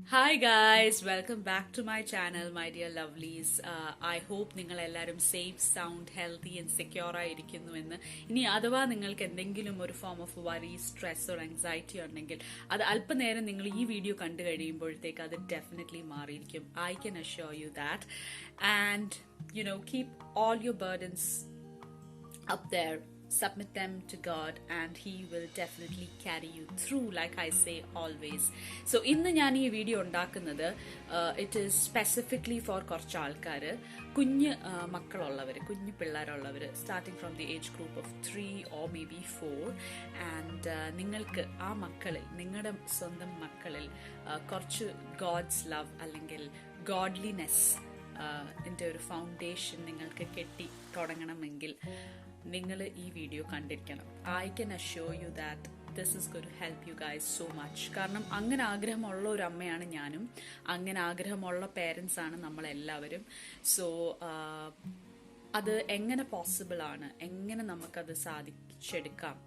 Hi guys, welcome back to my channel, my dear lovelies. I hope നിങ്ങൾ എല്ലാവരും safe, sound, healthy and secure ആയിരിക്കുന്നു എന്ന്. ഇനി അഥവാ നിങ്ങൾക്ക് എന്തെങ്കിലും ഒരു form of worry, stress or anxiety ഉണ്ടെങ്കിൽ അത് അല്പനേരം നിങ്ങൾ ഈ വീഡിയോ കണ്ടു കഴിയുമ്പോഴത്തേക്ക് അത് definitely മാറിയിരിക്കും. I can assure you that. And keep all your burdens up there. Submit them to God and He will definitely carry you through, like I say always. So ഇന്ന് ഞാൻ ഈ വീഡിയോ ഉണ്ടാക്കുന്നത് it is specifically four കുറച്ച് ആൾക്കാർ, കുഞ്ഞ് മക്കളുള്ളവർ, കുഞ്ഞു പിള്ളേരുള്ളവർ, starting from the age group of 3 or maybe 4. And നിങ്ങൾക്ക് ആ മക്കളിൽ, നിങ്ങളുടെ സ്വന്തം മക്കളിൽ കുറച്ച് ഗോഡ്സ് ലവ് അല്ലെങ്കിൽ ഗോഡ്ലിനെസ് ന്റെ ഒരു ഫൗണ്ടേഷൻ നിങ്ങൾക്ക് കെട്ടി തുടങ്ങണമെങ്കിൽ നിങ്ങൾ ഈ വീഡിയോ കണ്ടിരിക്കണം. I can assure you that this is going to help you guys so much. കാരണം അങ്ങനെ ആഗ്രഹമുള്ള ഒരു അമ്മയാണ് ഞാനും, അങ്ങനെ ആഗ്രഹമുള്ള പേരൻസ് ആണ് നമ്മളെല്ലാവരും. സോ അത് എങ്ങനെ പോസിബിൾ ആണ്, എങ്ങനെ നമുക്കത് സാധിച്ചെടുക്കാം,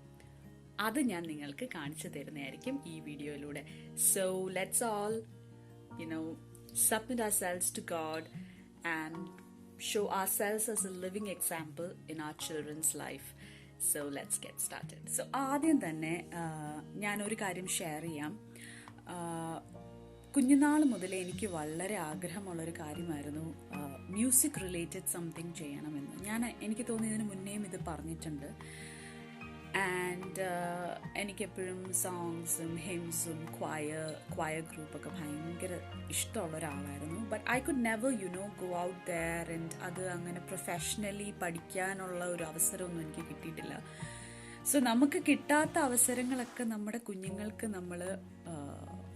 അത് ഞാൻ നിങ്ങൾക്ക് കാണിച്ചു തരുന്നതായിരിക്കും ഈ വീഡിയോയിലൂടെ. So let's all submit ourselves to God and show ourselves as a living example in our children's life. So let's get started. So ആദ്യം തന്നെ ഞാനൊരു കാര്യം ഷെയർ ചെയ്യാം. കുഞ്ഞുനാൾ മുതലേ എനിക്ക് വളരെ ആഗ്രഹമുള്ളൊരു കാര്യമായിരുന്നു മ്യൂസിക് റിലേറ്റഡ് സംതിങ് ചെയ്യണമെന്ന്. എനിക്ക് തോന്നിയതിന് മുന്നേയും ഇത് പറഞ്ഞിട്ടുണ്ട്. ആൻഡ് എനിക്കെപ്പോഴും സോങ്സും ഹിംസും ക്വയർ ഗ്രൂപ്പൊക്കെ ഭയങ്കര ഇഷ്ടമുള്ള ഒരാളായിരുന്നു. But I could never go out there and അത് അങ്ങനെ പ്രൊഫഷണലി പഠിക്കാനുള്ള ഒരു അവസരമൊന്നും എനിക്ക് കിട്ടിയിട്ടില്ല. സോ നമുക്ക് കിട്ടാത്ത അവസരങ്ങളൊക്കെ നമ്മുടെ കുഞ്ഞുങ്ങൾക്ക് നമ്മൾ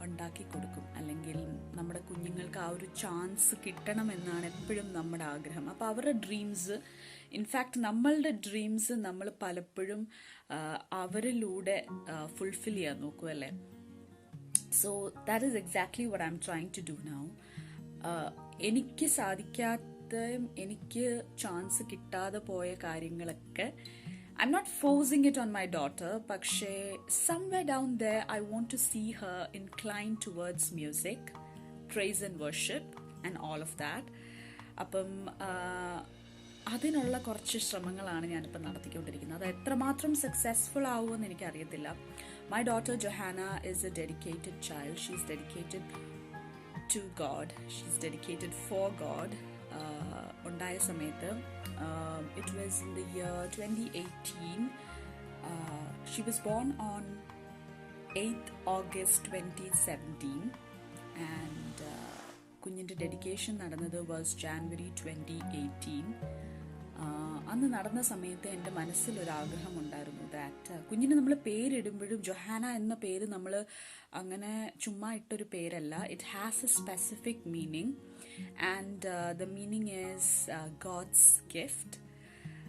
ഉണ്ടാക്കി കൊടുക്കും, അല്ലെങ്കിൽ നമ്മുടെ കുഞ്ഞുങ്ങൾക്ക് ആ ഒരു ചാൻസ് കിട്ടണമെന്നാണ് എപ്പോഴും നമ്മുടെ ആഗ്രഹം. അപ്പോൾ അവരുടെ ഡ്രീംസ്, ഇൻഫാക്ട് നമ്മളുടെ ഡ്രീംസ് നമ്മൾ പലപ്പോഴും അവരിലൂടെ ഫുൾഫിൽ ചെയ്യാൻ നോക്കും, അല്ലേ? So that is exactly what I am trying to do now. എനിക്ക് സാധിക്കാത്തതും എനിക്ക് ചാൻസ് കിട്ടാതെ പോയ കാര്യങ്ങളൊക്കെ I'm not forcing it on my daughter, പക്ഷേ somewhere down there I want to see her inclined towards music, praise and worship and all of that. അപ്പം അതിനുള്ള കുറച്ച് ശ്രമങ്ങളാണ് ഞാനിപ്പോൾ നടത്തിക്കൊണ്ടിരിക്കുന്നത്. അത് എത്രമാത്രം സക്സസ്ഫുൾ ആവുമെന്ന് എനിക്കറിയത്തില്ല. My daughter Johanna is a dedicated child. She's dedicated to God. She's dedicated for God. ഉണ്ടായ സമയത്ത് it was in the year 2018. She was born on 8th August 2017 and കുഞ്ഞിൻ്റെ ഡെഡിക്കേഷൻ നടന്നത് was January 2018. അന്ന് നടന്ന സമയത്ത് എൻ്റെ മനസ്സിലൊരാഗ്രഹമുണ്ടായിരുന്നു ദാറ്റ് കുഞ്ഞിന് നമ്മൾ പേരിടുമ്പോഴും ജൊഹാന എന്ന പേര് നമ്മൾ അങ്ങനെ ചുമ്മാ ഇട്ടൊരു പേരല്ല. It has a specific meaning and the meaning is God's gift.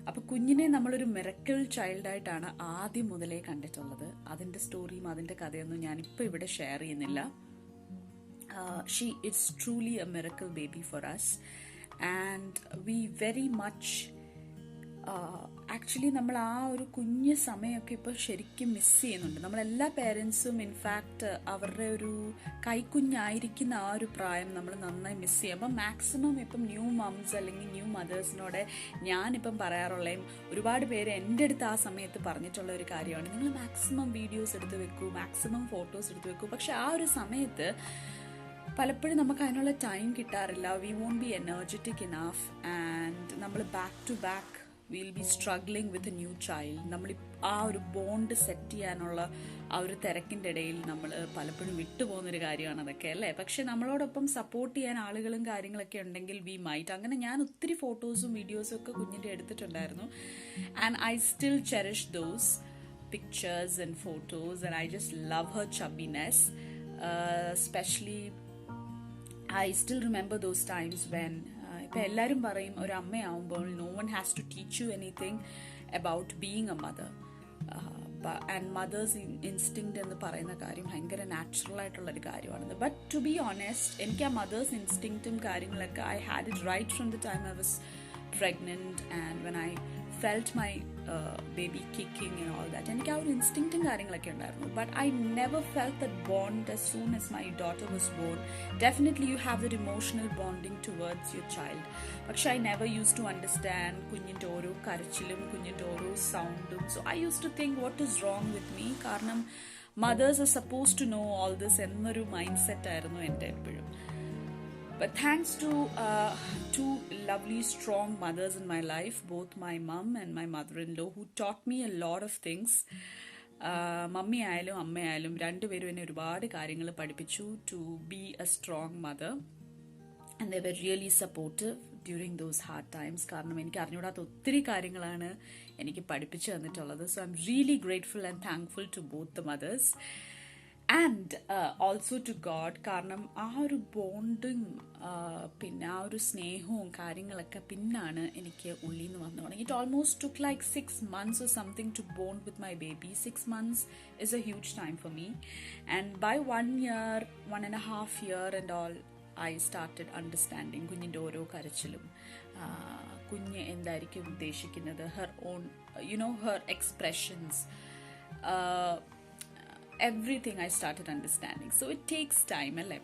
അപ്പോൾ കുഞ്ഞിനെ നമ്മളൊരു മിറക്കിൾ ചൈൽഡായിട്ടാണ് ആദ്യം മുതലേ കണ്ടിട്ടുള്ളത്. അതിൻ്റെ സ്റ്റോറിയും അതിൻ്റെ കഥയൊന്നും ഞാനിപ്പോൾ ഇവിടെ ഷെയർ ചെയ്യുന്നില്ല. She is truly a miracle baby for us and we very much actually നമ്മൾ ആ ഒരു കുഞ്ഞ് സമയമൊക്കെ ഇപ്പോൾ ശരിക്കും മിസ് ചെയ്യുന്നുണ്ട്. നമ്മളെല്ലാ പേരൻസും ഇൻഫാക്ട് അവരുടെ ഒരു കൈക്കുഞ്ഞായിരിക്കുന്ന ആ ഒരു പ്രായം നമ്മൾ നന്നായി മിസ് ചെയ്യും. അപ്പം മാക്സിമം ഇപ്പം ന്യൂ മംസ് അല്ലെങ്കിൽ ന്യൂ മദേഴ്സിനോട് ഞാനിപ്പം പറയാറുള്ളതും ഒരുപാട് പേര് എൻ്റെ അടുത്ത് ആ സമയത്ത് പറഞ്ഞിട്ടുള്ള ഒരു കാര്യമാണ്, നിങ്ങൾ മാക്സിമം വീഡിയോസ് എടുത്ത് വെക്കൂ, മാക്സിമം ഫോട്ടോസ് എടുത്ത് വെക്കൂ. പക്ഷെ ആ ഒരു സമയത്ത് പലപ്പോഴും നമുക്ക് അതിനുള്ള ടൈം കിട്ടാറില്ല. We won't be energetic enough and നമ്മൾ back to back will be struggling with a new child. നമ്മൾ ആ ഒരു ബോണ്ട് സെറ്റ് ചെയ്യാനുള്ള ആ ഒരു തിരക്കിൻ്റെ ഇടയിൽ നമ്മൾ പലപ്പോഴും വിട്ടുപോകുന്നൊരു കാര്യമാണ് അതൊക്കെ, അല്ലേ? പക്ഷെ നമ്മളോടൊപ്പം സപ്പോർട്ട് ചെയ്യാൻ ആളുകളും കാര്യങ്ങളൊക്കെ ഉണ്ടെങ്കിൽ വി മൈറ്റ്. അങ്ങനെ ഞാൻ ഒത്തിരി ഫോട്ടോസും വീഡിയോസും ഒക്കെ കുഞ്ഞിൻ്റെ എടുത്തിട്ടുണ്ടായിരുന്നു. And I still cherish those pictures and photos and I just love her chubbiness. Especially I still remember those times when ഇപ്പം എല്ലാവരും പറയും ഒരു അമ്മയാവുമ്പോൾ no one has to teach you anything about being a mother. And mother's instinct എന്ന് പറയുന്ന കാര്യം ഭയങ്കര natural ആയിട്ടുള്ളൊരു കാര്യമാണ്. ബട്ട് ടു ബി ഓണസ്റ്റ്, എനിക്ക് ആ മദേഴ്സ് ഇൻസ്റ്റിങ്ക്റ്റും കാര്യങ്ങളൊക്കെ I had it right from the time I was pregnant and when I felt my baby kicking and all that. എനിക്ക് ആ ഒരു ഇൻസ്റ്റിങ്ക്റ്റും കാര്യങ്ങളൊക്കെ ഉണ്ടായിരുന്നു. But I never felt that bond as soon as my daughter was born. Definitely you have that emotional bonding towards your child. പക്ഷെ I never used to understand കുഞ്ഞിൻ്റെ ഓരോ കരച്ചിലും കുഞ്ഞിൻ്റെ ഓരോ സൗണ്ടും. So I used to think what is wrong with me, കാരണം mothers are supposed to know all this എന്നൊരു mind set ആയിരുന്നു എൻ്റെ എപ്പോഴും. But thanks to two lovely, strong mothers in my life, both my mum and my mother-in-law, who taught me a lot of things. Mummy ആയാലും അമ്മയായാലും രണ്ടുപേരും എന്നെ ഒരുപാട് കാര്യങ്ങൾ പഠിപ്പിച്ചു to be a strong mother. And they were really supportive during those hard times. കാരണം എനിക്ക് അറിഞ്ഞൂടാത്ത ഒത്തിരി കാര്യങ്ങളാണ് എനിക്ക് പഠിപ്പിച്ചു തന്നിട്ടുള്ളത്. So I'm really grateful and thankful to both the mothers. And also to God, കാരണം ആ ഒരു ബോണ്ടിങ് പിന്നെ ആ ഒരു സ്നേഹവും കാര്യങ്ങളൊക്കെ പിന്നാണ് എനിക്ക് ഉള്ളിൽ നിന്ന് വന്നു തുടങ്ങി. It almost took like 6 months or something to bond with my baby. 6 months is a huge time for me. And by 1 year, 1.5 year and all, I started understanding കുഞ്ഞിൻ്റെ ഓരോ കരച്ചിലും കുഞ്ഞ് എന്തായിരിക്കും ഉദ്ദേശിക്കുന്നത്, her own, her expressions. Everything I started understanding. So it takes time, അല്ലേ?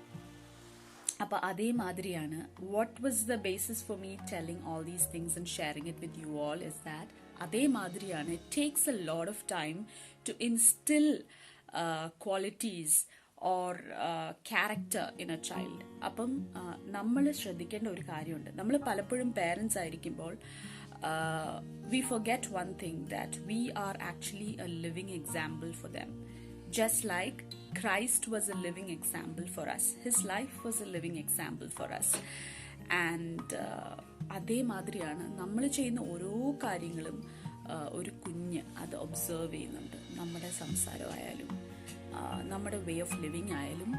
അപ്പോൾ അതേമാതിരിയാണ് what was the basis for me telling all these things and sharing it with you all is that അതേമാതിരിയാണ് it takes a lot of time to instill qualities or character in a child. അപ്പം നമ്മൾ ശ്രദ്ധിക്കേണ്ട ഒരു കാര്യമുണ്ട്. നമ്മൾ പലപ്പോഴും parents ആയിരിക്കുമ്പോൾ we forget one thing, that we are actually a living example for them. Just like Christ was a living example for us. His life was a living example for us. And അതേമാതിരിയാണ് നമ്മൾ ചെയ്യുന്ന ഓരോ കാര്യങ്ങളും ഒരു കുഞ്ഞ് അത് observe ചെയ്യുന്നുണ്ട്. നമ്മുടെ സംസാരമായാലും നമ്മുടെ വേ ഓഫ് ലിവിങ് ആയാലും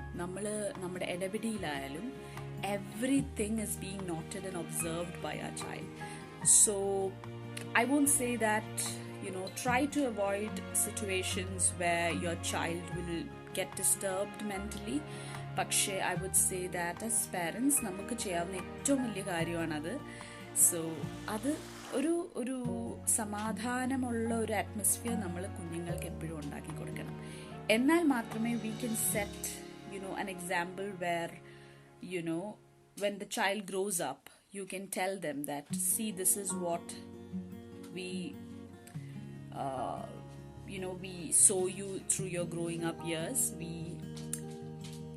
നമ്മുടെ ഇടപെടിയിലായാലും everything is being noted and observed by our child. So I won't say that try to avoid situations where your child will get disturbed mentally. പക്ഷേ I would say that as parents നമുക്ക് ചെയ്യാവുന്ന ഏറ്റവും വലിയ കാര്യമാണത്. So അത് ഒരു സമാധാനമുള്ള ഒരു അറ്റ്മോസ്ഫിയർ നമ്മൾ കുഞ്ഞുങ്ങൾക്ക് എപ്പോഴും ഉണ്ടാക്കി കൊടുക്കണം. എന്നാൽ മാത്രമേ we can set an example where when the child grows up you can tell them that see, this is what we we saw you through your growing up years. We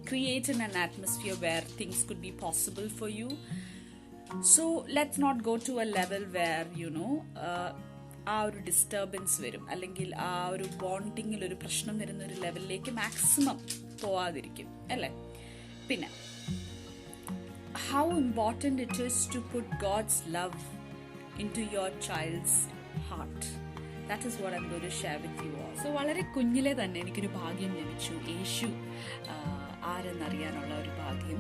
created an atmosphere where things could be possible for you. So let's not go to a level where ആ ഒരു disturbance വരും, അല്ലെങ്കിൽ ആ ഒരു ബോണ്ടിങ്ങിൽ ഒരു പ്രശ്നം വരുന്ന ഒരു ലെവലിലേക്ക് മാക്സിമം പോവാതിരിക്കും, അല്ലേ? പിന്നെ how important it is to put God's love into your child's heart. That is what I'm going to share with you all. So വളരെ കുഞ്ഞിലെ തന്നെ എനിക്കൊരു ഭാഗ്യം ലഭിച്ചു, യേശു ആരെന്നറിയാനുള്ള ഒരു ഭാഗ്യം.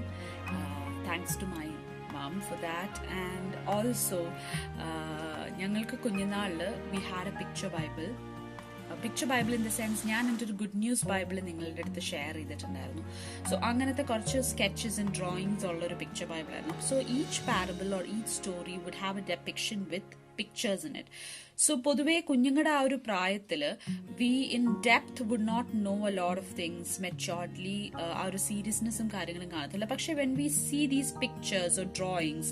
Thanks to my mom for that. And also ഞങ്ങൾക്ക് കുഞ്ഞുനാളിൽ we had a picture Bible. Picture Bible in the sense ഞാൻ എൻ്റെ ഒരു ഗുഡ് ന്യൂസ് ബൈബിൾ നിങ്ങളുടെ അടുത്ത് ഷെയർ ചെയ്തിട്ടുണ്ടായിരുന്നു. സോ അങ്ങനത്തെ കുറച്ച് സ്കെച്ചസ് ആൻഡ് ഡ്രോയിങ്സ് ഉള്ളൊരു പിക്ചർ ബൈബിളായിരുന്നു. So each parable or each story would have a depiction with pictures in it. So പൊതുവേ കുഞ്ഞുങ്ങളുടെ ആ ഒരു പ്രായത്തിൽ we in depth would not know a lot of things maturedly, ആ ഒരു സീരിയസ്നെസ്സും കാര്യങ്ങളും കാണത്തില്ല. പക്ഷെ when we see these pictures or drawings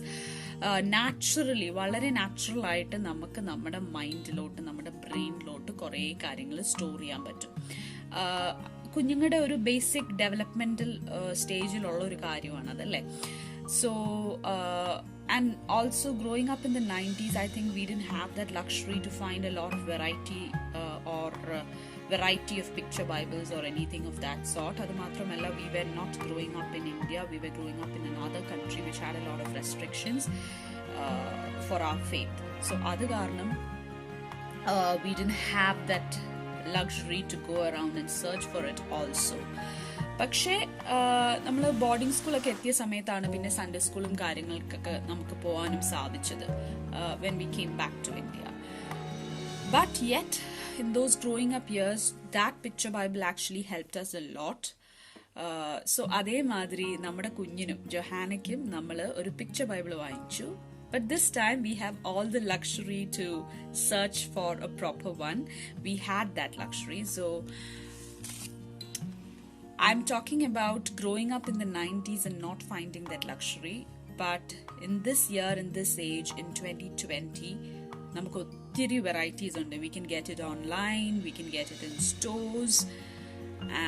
naturally, വളരെ നാച്ചുറൽ ആയിട്ട് നമുക്ക് നമ്മുടെ മൈൻഡിലോട്ട്, നമ്മുടെ ബ്രെയിനിലോട്ട് കുറേ കാര്യങ്ങൾ സ്റ്റോർ ചെയ്യാൻ പറ്റും. കുഞ്ഞുങ്ങളുടെ ഒരു ബേസിക് ഡെവലപ്മെന്റൽ സ്റ്റേജിലുള്ള ഒരു കാര്യമാണ് അതല്ലേ. So and also growing up in the 90s, I think we didn't have that luxury to find a lot of variety of picture Bibles or anything of that sort. Adu matramalla, we were not growing up in India, we were growing up in another country which had a lot of restrictions for our faith. So adu karanam we didn't have that luxury to go around and search for it also. പക്ഷേ നമ്മൾ boarding സ്കൂളൊക്കെ എത്തിയ സമയത്താണ് പിന്നെ Sunday സ്കൂളും കാര്യങ്ങൾക്കൊക്കെ നമുക്ക് പോകാനും സാധിച്ചത് when we came back to India. But yet in those growing up years, that picture Bible actually helped us a lot. So അതേമാതിരി നമ്മുടെ കുഞ്ഞിനും ജൊഹാനയ്ക്കും നമ്മൾ ഒരു പിക്ചർ ബൈബിൾ വാങ്ങിച്ചു. But this time we have all the luxury to search for a proper one. We had that luxury. So I'm talking about growing up in the 90s and not finding that luxury. But in this year, in this age, in 2020, നമുക്ക് ഒത്തിരി varieties ഉണ്ട്. We can get it online, we can get it in stores,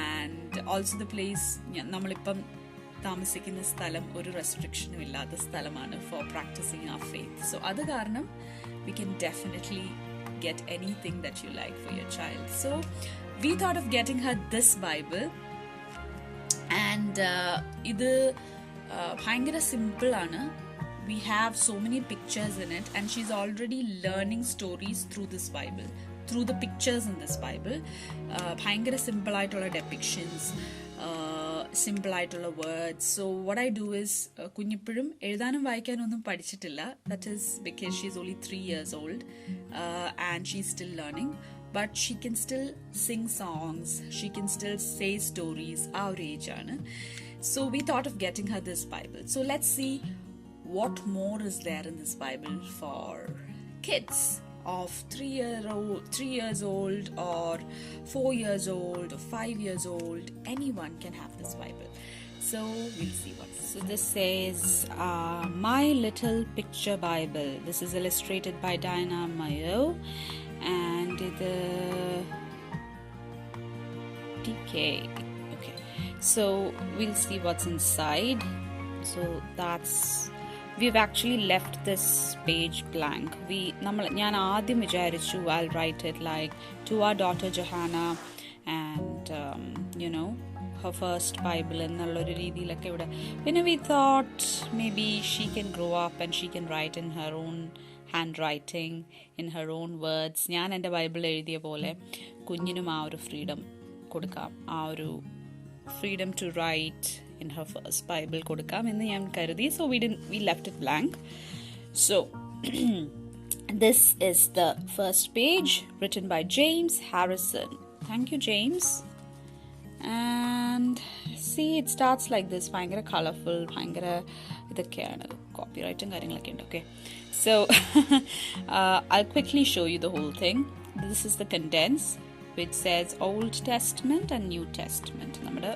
and also the place നമ്മളിപ്പം താമസിക്കുന്ന സ്ഥലം ഒരു റെസ്ട്രിക്ഷനും ഇല്ലാത്ത സ്ഥലമാണ് for practicing our faith. So അത് കാരണം we can definitely get anything that you like for your child. So we thought of getting her this Bible, and ഇത് ഭയങ്കര സിമ്പിൾ ആണ്. We have so many pictures in it, and she's already learning stories through this Bible, through the pictures in this Bible. ഭയങ്കര simple ആയിട്ടുള്ള depictions, simple ആയിട്ടുള്ള words. So what I do is കുഞ്ഞിപ്പോഴും എഴുതാനും വായിക്കാനും ഒന്നും പഠിച്ചിട്ടില്ല. That is because she's only 3 years old, and she's still learning. But she can still sing songs, she can still say stories. Our age aanu. So we thought of getting her this Bible. So let's see what more is there in this Bible for kids of 3 years old or 4 years old or 5 years old. Anyone can have this Bible. So we'll see what. So this says My Little Picture Bible. This is illustrated by Diana Mayo, and the TK. Okay, so we'll see what's inside. So we've actually left this page blank. ഞാൻ ആദ്യം വിചാരിച്ചു I'll write it like to our daughter Johanna, and her first Bible എന്നുള്ളൊരു രീതിയിലൊക്കെ ഇവിടെ. പിന്നെ we thought maybe she can grow up and she can write in her own handwriting, in her own words. ഞാൻ എൻ്റെ Bible എഴുതിയ പോലെ കുഞ്ഞിനും ആ ഒരു ഫ്രീഡം കൊടുക്കാം, ആ ഒരു freedom to write in her first Bible കൊടുക്കാം എന്ന് ഞാൻ കരുതി. So we left it blank. So this is the first page, written by James Harrison. Thank you, James. And see, it starts like this. ഭയങ്കര colourful, ഭയങ്കര ഇതൊക്കെയാണ്, കോപ്പിറൈറ്റും കാര്യങ്ങളൊക്കെ ഉണ്ട്. Okay, so I'll quickly show you the whole thing. This is the condense, which says Old Testament and New Testament, നമ്മുടെ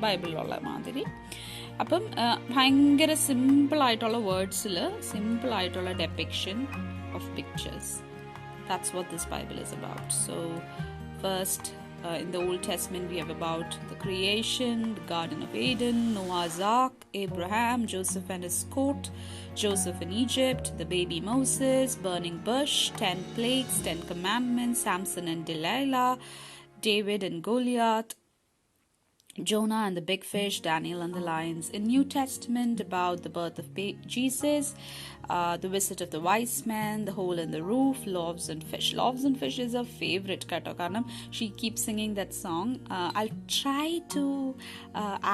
ബൈബിളിലുള്ള മാതിരി. അപ്പം ഭയങ്കര simple ആയിട്ടുള്ള വേർഡ്സിൽ സിമ്പിൾ ആയിട്ടുള്ള depiction of pictures. That's what this Bible is about. So first, in the Old Testament, we have about the creation, the Garden of Eden, Noah's Ark, Abraham, Joseph and his coat, Joseph in Egypt, the baby Moses, burning bush, 10 plagues, 10 commandments, Samson and Delilah, David and Goliath, Jonah and the big fish, Daniel and the lions. In New Testament, about the birth of Jesus, the visit of the wise men, the hole in the roof, loaves and fish. Loaves and fish is a favorite katakanam. She keeps singing that song. I'll try to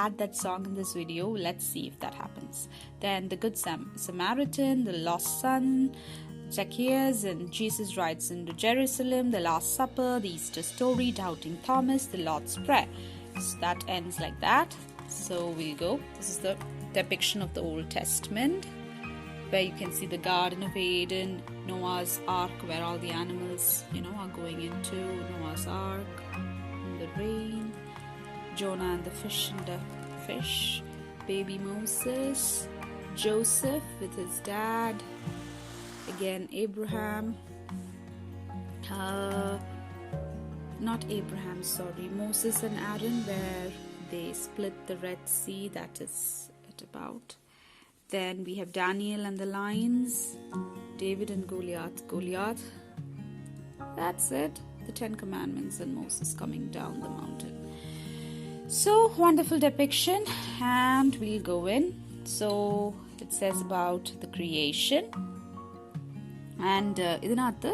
add that song in this video. Let's see if that happens. Then the Good Samaritan, the lost son, Zacchaeus, and Jesus rides into Jerusalem, the Last Supper, the Easter story, Doubting Thomas, the Lord's Prayer. So that ends like that. So we'll go. This is the depiction of the Old Testament, where you can see the Garden of Eden, Noah's Ark, where all the animals, are going into Noah's Ark in the rain, Jonah and the fish, baby Moses, Joseph with his dad, again Abraham, Moses and Aaron, where they split the Red Sea. That is it about. Then we have Daniel and the lions, David and Goliath. That's it. The 10 commandments and Moses coming down the mountain. So wonderful depiction, and we'll go in. So it says about the creation, and ഇതിനകത്ത്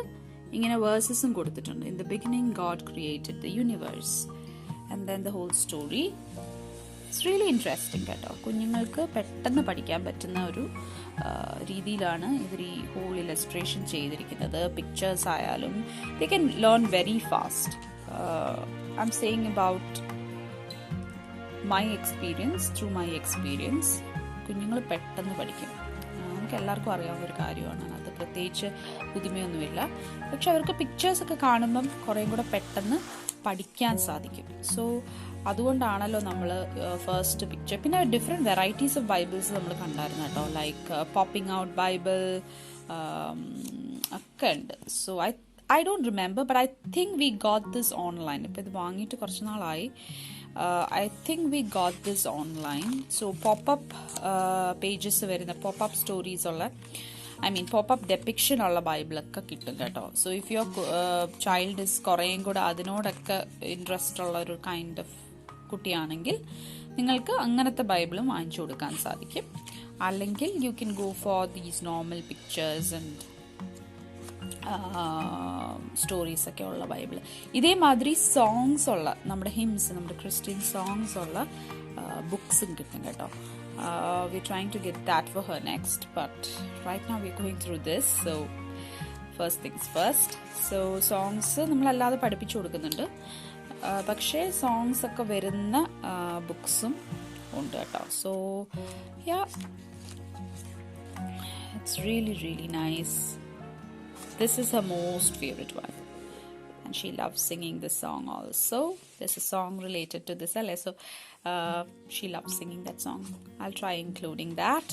ഇങ്ങനെ വേഴ്സസും കൊടുത്തിട്ടുണ്ട്. In the beginning God created the universe, and then the whole story. It's really interesting കേട്ടോ. കുഞ്ഞുങ്ങൾക്ക് പെട്ടെന്ന് പഠിക്കാൻ പറ്റുന്ന ഒരു രീതിയിലാണ് ഇവർ ഈ ഹോൾ ഇലസ്ട്രേഷൻ ചെയ്തിരിക്കുന്നത്. പിക്ചേഴ്സ് ആയാലും they can learn very fast. I'm saying about my experience, through my experience, കുഞ്ഞുങ്ങൾ പെട്ടെന്ന് പഠിക്കും. നമുക്ക് എല്ലാവർക്കും അറിയാവുന്ന ഒരു കാര്യമാണ്, അത് പ്രത്യേകിച്ച് പുതുമയൊന്നുമില്ല. പക്ഷെ അവർക്ക് പിക്ചേഴ്സൊക്കെ കാണുമ്പം കുറേയും കൂടെ പെട്ടെന്ന് പഠിക്കാൻ സാധിക്കും. സോ അതുകൊണ്ടാണല്ലോ നമ്മൾ ഫസ്റ്റ് പിക്ചർ. പിന്നെ ഡിഫറെൻറ്റ് വെറൈറ്റീസ് ഓഫ് ബൈബിൾസ് നമ്മൾ കണ്ടായിരുന്നു കേട്ടോ, ലൈക്ക് പോപ്പിംഗ് ഔട്ട് ബൈബിൾ ഒക്കെ ഉണ്ട്. So I don't remember, but I think we got this online. ഇപ്പോൾ ഇത് വാങ്ങിയിട്ട് കുറച്ച് നാളായി. I think we got this online. So pop-up pages വരുന്ന pop-up stories ഉള്ള, pop-up depiction ഉള്ള ബൈബിളൊക്കെ കിട്ടും കേട്ടോ. So if your child is കുറേയും കൂടെ അതിനോടൊക്കെ ഇൻട്രസ്റ്റ് ഉള്ള ഒരു കൈൻഡ് ഓഫ് കുട്ടിയാണെങ്കിൽ നിങ്ങൾക്ക് അങ്ങനത്തെ ബൈബിളും വാങ്ങിച്ചു കൊടുക്കാൻ സാധിക്കും. അല്ലെങ്കിൽ you can go for these normal pictures and stories ഒക്കെ ഉള്ള ബൈബിൾ. ഇതേമാതിരി സോങ്സ് ഉള്ള നമ്മുടെ ഹിംസ്, നമ്മുടെ ക്രിസ്ത്യൻ സോങ്സ് ഉള്ള ബുക്സും കിട്ടും കേട്ടോ. We're trying to get that for her next, but right now we're going through this. So first things first. So songs നമ്മളല്ലാതെ പഠിപ്പിച്ചു കൊടുക്കുന്നുണ്ട്, പക്ഷേ സോങ്സ് ഒക്കെ വരുന്ന ബുക്സും ഉണ്ട് കേട്ടോ. So yeah, it's really really nice. This is her most favorite one, and she loves singing this song also. There's a song related to this, so she loves singing that song. I'll try including that.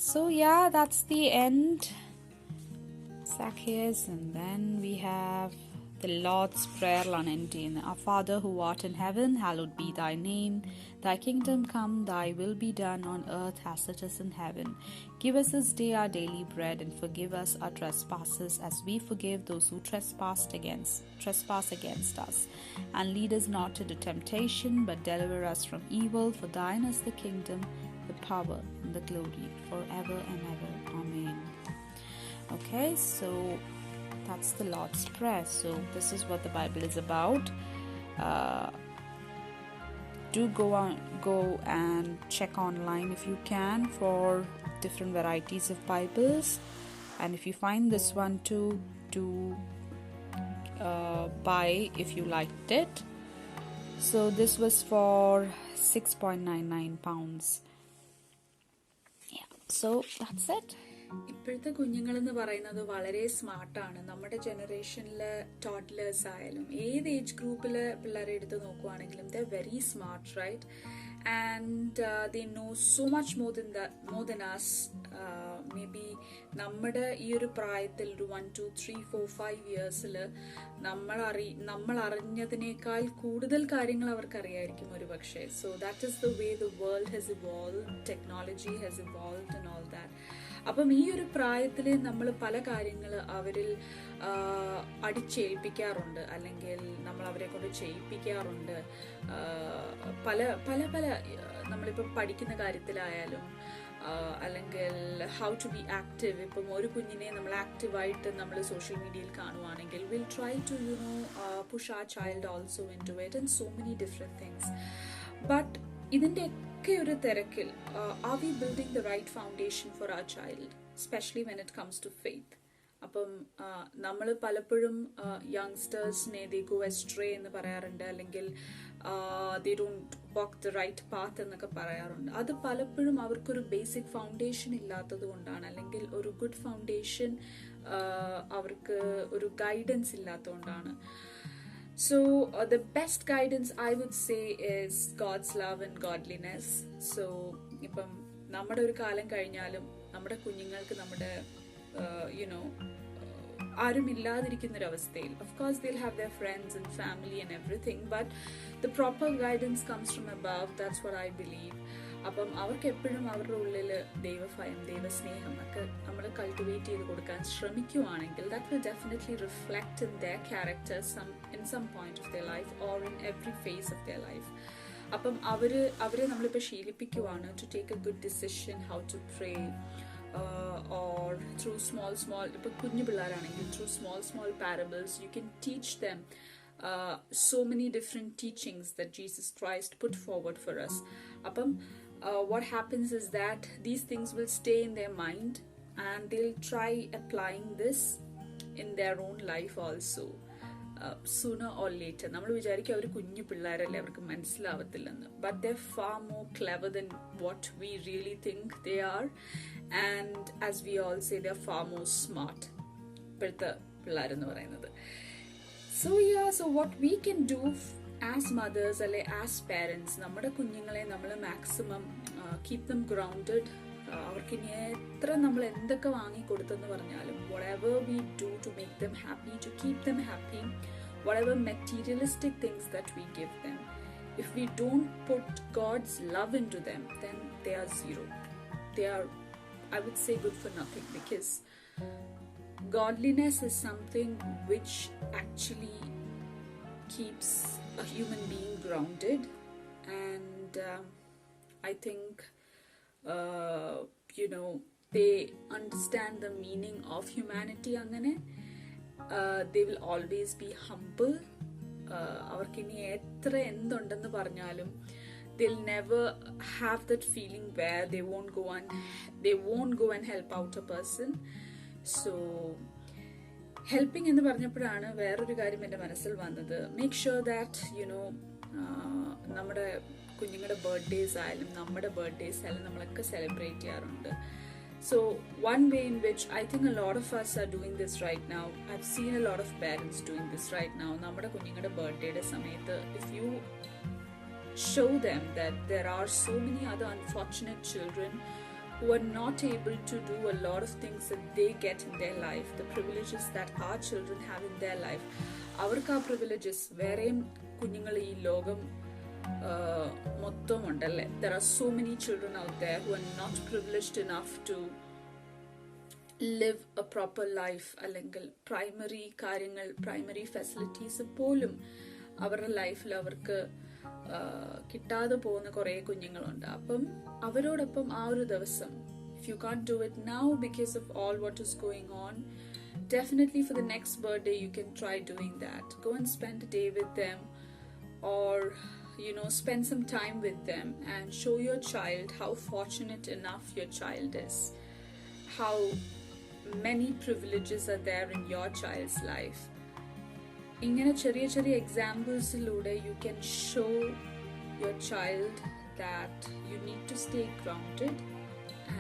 So yeah, that's the end. Zacchaeus, and then we have the Lord's Prayer in Our Father who art in heaven, hallowed be thy name. Thy kingdom come, thy will be done on earth as it is in heaven. Give us this day our daily bread, and forgive us our trespasses as we forgive those who trespass against us. And lead us not into temptation, but deliver us from evil. For thine is the kingdom, the power, and the glory forever and ever. Amen. Okay, so that's the Lord's Prayer. So this is what the Bible is about. Do go and check online if you can for different varieties of Bibles, and if you find this one too, do buy if you liked it. So this was for £6.99. Yeah, so that's it. ഇപ്പോഴത്തെ കുഞ്ഞുങ്ങളെന്ന് പറയുന്നത് വളരെ സ്മാർട്ടാണ്. നമ്മുടെ ജനറേഷനിലെ toddlers ആയാലും ഏത് age ഗ്രൂപ്പിലെ പിള്ളേരെ എടുത്ത് നോക്കുവാണെങ്കിലും they very smart, right? And they know so much more than us. May be നമ്മുടെ ഈ ഒരു പ്രായത്തിൽ ഒരു 1 2 3 4 5 ഇയേഴ്സിൽ നമ്മൾ അറിഞ്ഞതിനേക്കാൾ കൂടുതൽ കാര്യങ്ങൾ അവർക്ക് അറിയായിരിക്കും ഒരു പക്ഷേ. So that is the way the world has evolve, technology has evolve and all that. അപ്പം ഈ ഒരു പ്രായത്തിൽ നമ്മൾ പല കാര്യങ്ങൾ അവരിൽ അടിച്ചേൽപ്പിക്കാറുണ്ട്, അല്ലെങ്കിൽ നമ്മൾ അവരെ കൊണ്ട് ചെയ്യിപ്പിക്കാറുണ്ട്. പല പല പല നമ്മളിപ്പോൾ പഠിക്കുന്ന കാര്യത്തിലായാലും, അല്ലെങ്കിൽ ഹൗ ടു ബി ആക്റ്റീവ്. ഇപ്പം ഒരു കുഞ്ഞിനെ നമ്മൾ ആക്റ്റീവായിട്ട് നമ്മൾ സോഷ്യൽ മീഡിയയിൽ കാണുവാണെങ്കിൽ will try to push our child also into it and so many different things. But ഇതിൻ്റെ ഒക്കെ ഒരു തിരക്കിൽ are we building the right foundation for our child, especially when it comes to faith. അപ്പം നമ്മൾ പലപ്പോഴും യങ്സ്റ്റേഴ്സിനെ they go astray എന്ന് പറയാറുണ്ട്, അല്ലെങ്കിൽ they don't walk the right path എന്നൊക്കെ പറയാറുണ്ട്. അത് പലപ്പോഴും അവർക്കൊരു ബേസിക് ഫൗണ്ടേഷൻ ഇല്ലാത്തത് കൊണ്ടാണ്, അല്ലെങ്കിൽ ഒരു ഗുഡ് ഫൗണ്ടേഷൻ അവർക്ക് ഒരു ഗൈഡൻസ് ഇല്ലാത്തതുകൊണ്ടാണ്. So the best guidance I would say is God's love and godliness. So ഇപ്പം നമ്മുടെ ഒരു കാലം കഴിഞ്ഞാലും നമ്മുടെ കുഞ്ഞുങ്ങൾക്ക് നമ്മുടെ ആരും ഇല്ലാതിരിക്കുന്നൊരവസ്ഥയിൽ, of course they'll have their friends and family and everything, but the proper guidance comes from above. That's what I believe. അപ്പം അവർക്ക് എപ്പോഴും അവരുടെ ഉള്ളിൽ ദൈവഭയം, ദൈവസ്നേഹം ഒക്കെ നമ്മൾ കൾട്ടിവേറ്റ് ചെയ്ത് കൊടുക്കാൻ ശ്രമിക്കുവാണെങ്കിൽ that will definitely reflect in their character in some point of their life or in every phase of their life. അപ്പം അവരെ നമ്മളിപ്പോൾ ശീലിപ്പിക്കുവാണ് to take a good decision, how to pray, or through small ഇപ്പോൾ കുഞ്ഞു പിള്ളേരാണെങ്കിൽ through small parables you can teach them so many different teachings that Jesus Christ put forward for us. അപ്പം what happens is that these things will stay in their mind and they'll try applying this in their own life also. sooner or later. നമ്മൾ വിചാരിക്കും അവർ കുഞ്ഞു പിള്ളേരല്ലേ, അവർക്ക് മനസ്സിലാവത്തില്ലെന്ന്. But they're far more clever than what we really think they are. And as we all say, they're far more smart. ഇപ്പോഴത്തെ പിള്ളേരെന്ന് പറയുന്നത്. So what we can do as mothers അല്ലെ as parents, നമ്മുടെ കുഞ്ഞുങ്ങളെ നമ്മൾ മാക്സിമം keep them grounded. അവർക്ക് ഇനി എത്ര നമ്മൾ എന്തൊക്കെ വാങ്ങിക്കൊടുത്തെന്ന് പറഞ്ഞാലും, whatever we do to make them happy, to keep them happy, whatever materialistic things that we give them, if we don't put God's love into them, then they are zero. They are, I would say, good for nothing, because godliness is something which actually keeps a human being grounded. And I think they understand the meaning of humanity. Angane they will always be humble. Avarkini etra endundennu parnalum, they'll never have that feeling where they won't go and help out a person. So helping എന്ന് പറഞ്ഞപ്പോഴാണ് വേറൊരു കാര്യം എൻ്റെ മനസ്സിൽ വന്നത്. Make sure that നമ്മുടെ കുഞ്ഞുങ്ങളുടെ birthdays ആയാലും നമ്മുടെ ബർത്ത്ഡേസ് ആയാലും നമ്മളൊക്കെ സെലിബ്രേറ്റ് ചെയ്യാറുണ്ട്. So one way in which I think a lot of us are doing this right now, I've seen a lot of parents doing this right now, നമ്മുടെ കുഞ്ഞുങ്ങളുടെ ബർത്ത്ഡേയുടെ സമയത്ത്, if you show them that there are so many other unfortunate children who are not able to do a lot of things that they get in their life, the privileges that our children have in their life, avarku aa privileges വേറെയും കുഞ്ഞുങ്ങൾ ഈ ലോകം മൊത്തം ഉണ്ടല്ലേ. There are so many children out there who are not privileged enough to live a proper life, അല്ലെങ്കിൽ primary കാര്യങ്ങൾ, primary facilities പോലും അവരുടെ ലൈഫിൽ അവർക്ക് കിട്ടാതെ പോകുന്ന കുറേ കുഞ്ഞുങ്ങളുണ്ട്. അപ്പം അവരോടൊപ്പം ആ ഒരു ദിവസം, if you can't do it now because of all what is going on, definitely for the next birthday you can try doing that. Go and spend a day with them, or spend some time with them and show your child how fortunate enough your child is, how many privileges are there in your child's life. ഇങ്ങനെ ചെറിയ ചെറിയ എക്സാമ്പിൾസിലൂടെ you can show your child that you need to stay grounded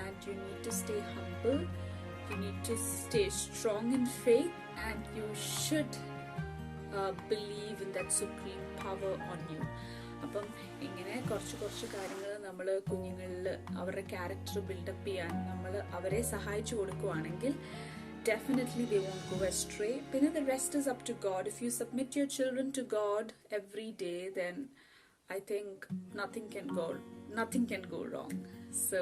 and you need to stay humble, you need to stay strong in faith, and you should believe in that supreme power on you. അപ്പം ഇങ്ങനെ കുറച്ച് കാര്യങ്ങൾ നമ്മൾ കുഞ്ഞുങ്ങളിൽ അവരുടെ character build-up ചെയ്യാൻ നമ്മൾ അവരെ സഹായിച്ചു കൊടുക്കുവാണെങ്കിൽ definitely they won't go astray. Then the rest is up to God. If you submit your children to God every day, then I think nothing can go wrong. So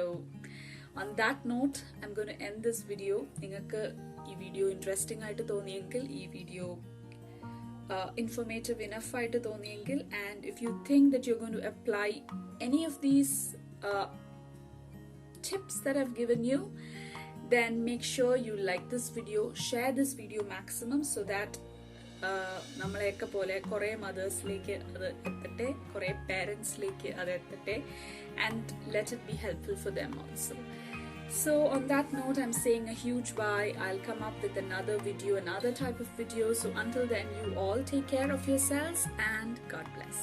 on that note, I'm going to end this video. Ningalku ee video interesting aayittu thoniyengil, ee video informative enough aayittu thoniyengil, and if you think that you're going to apply any of these tips that I've given you, then make sure you like this video, share this video maximum, so that നമ്മളെയൊക്കെ പോലെ കുറേ മദേഴ്സിലേക്ക് അത് എത്തട്ടെ, കുറേ പേരൻസിലേക്ക് അത് എത്തട്ടെ, and let it be helpful for them also. So on that note, I'm saying a huge bye. I'll come up with another video, another type of video. So until then, you all take care of yourselves, and God bless.